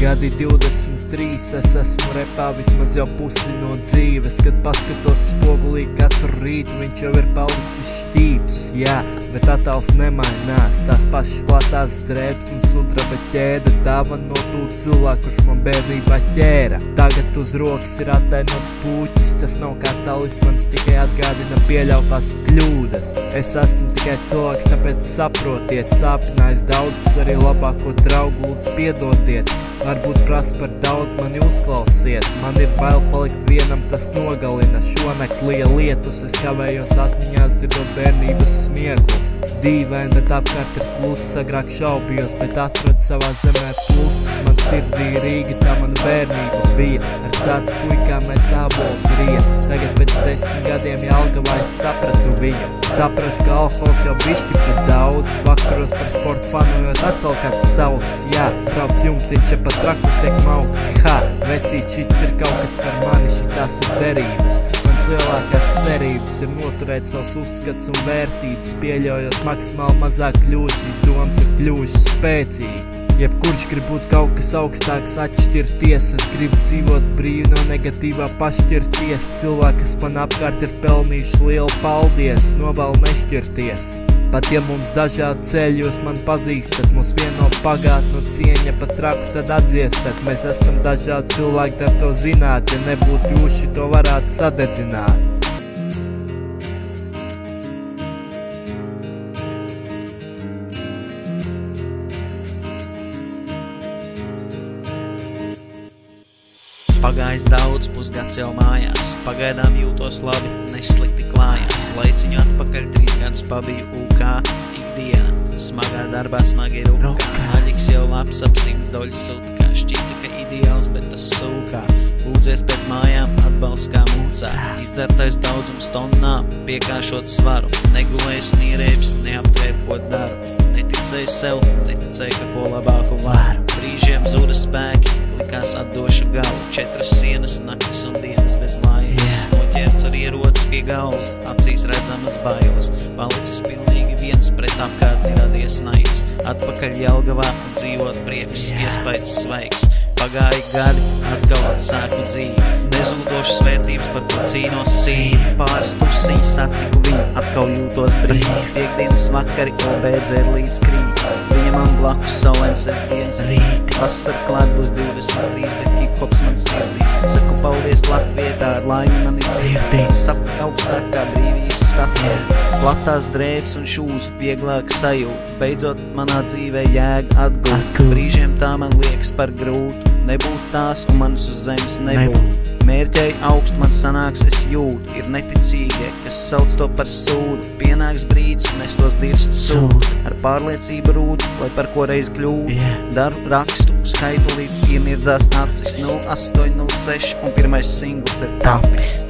Gadi 23, es esmu repā vismaz jau pusi no dzīves. Kad paskatos spogulī katru rītu, viņš jau ir palicis šķīps. Jā, bet attēls nemainās, tās pašas platās drēbes un sudraba ķēde. Dāvana no tū cilvēku, kurš man bērnībā ķēra. Tagad uz rokas ir attēnots puķis, tas nav kā talismans, tikai atgādina pieļautās kļūdas. Es esmu tikai cilvēks, tāpēc saprotiet, sāpinājis daudzus, arī labāko draugu lūdzu piedodiet. Varbūt prasa par daudz, mani uzklausiet. Man ir bail palikt vienam, tas nogalina. Šonakt lija lietus, es kavējos atmiņās, dzirdot bērnības smieklus. Dīvaini, bet apkārt ir kluss, agrāk šaubījos, bet atradu savā zemē plusus. Man sirdī Rīga, tā man bērnība bija. Ar sāc puikām mēs ābolus rija. Tagad pēc 10 gadiem Jelgavā es sapratu viņu. Sapratu, ka alkohols jau bišķi pat daudz. Vakaros par sportu fanojot atkal kāds sauks. Jā, brauc jumtiņš, ja pat traku tiek maukts. Ha, vecīt, šits ir kaut kas par mani, šitās ir derības. Mans lielākās cerības ir noturēt savus uzskats un vērtības, pieļaujot maksimāli mazāk kļūt, šīs domas ir kļuvušas spēcīgi. Jebkurš grib būt kaut kas augstāks, atšķirties. Es gribu dzīvot brīvi no negatīvā pašķirties. Cilvēki, kas man apkārt ir pelnījuši lielu paldies, novēlu nešķirties. Pat ja mums dažādi ceļi, jūs man pazīstat, mūs vieno pagātnu cieņa pat traku, tad atdziestat. Mēs esam dažādi cilvēki, dar to zināt, ja nebūtu jūs, to varētu sadedzināt. Pagājis daudz, pusgads jau mājās, pagaidām jūtos labi, neslikti klājās. Laiciņu atpakaļ 3 gadus pabiju UK, ikdiena, smagā darbā smagi rukā. Maļiks jau labs ap 100 doļu sutkā, šķita, ka ideāls, bet tas sūkā. Lūdzies pēc mājām, atbalsts kā mūcā, izdartais daudzums tonnām, piekāšot svaru. Negulējis un ierēbis, neaptvēr, ko daru. Neticēju sev, neticēju, ka ko labāku varu. Brīžiem zuda spēki, likās atdošu galu. 4 sienas, naktis un dienas bez laimes. Noķerts ar ieroci pie galvas, acīs redzamas bailes. Palicis pilnīgi viens, pret apkārtni radies naids. Atpakaļ Jelgavā un dzīvot prieks, iespaids svaigs. Pagāja gadi, atkal atsāku dzīvi. Nezūdošas vērtības, par ko cīnos sīvi. Pāris tusiņas attiku viņu, atkal jūtos brīvi. Piekdienas vakari, obēdze ir līdz krīt. Viņa man blakus saulēns dienas rīt. Vasar klāt būs 23, bet hip-hops man sirdī. Saku paldies Latvijai, tā ar laimi man ir dzirdī. Sapu augstāk kā brīvības statē. Platās drēbes un šūzi, vieglāk sajūt. Beidzot manā dzīvē jēga atgūt. Brīžiem tā man liekas par grūtu. Nebūt tās un manas uz zemes nebūtu. Mērķei augst man sanāks, es jūtu. Ir neticīgie, kas sauc to par sūdu. Pienāks brīdis, un es tos dirst sūdu. Ar pārliecību rūdu, lai par ko reiz kļūdu. Daru rakstu, skaitu līdz iemirdzās acis. 0806 un pirmais singls ir tapis.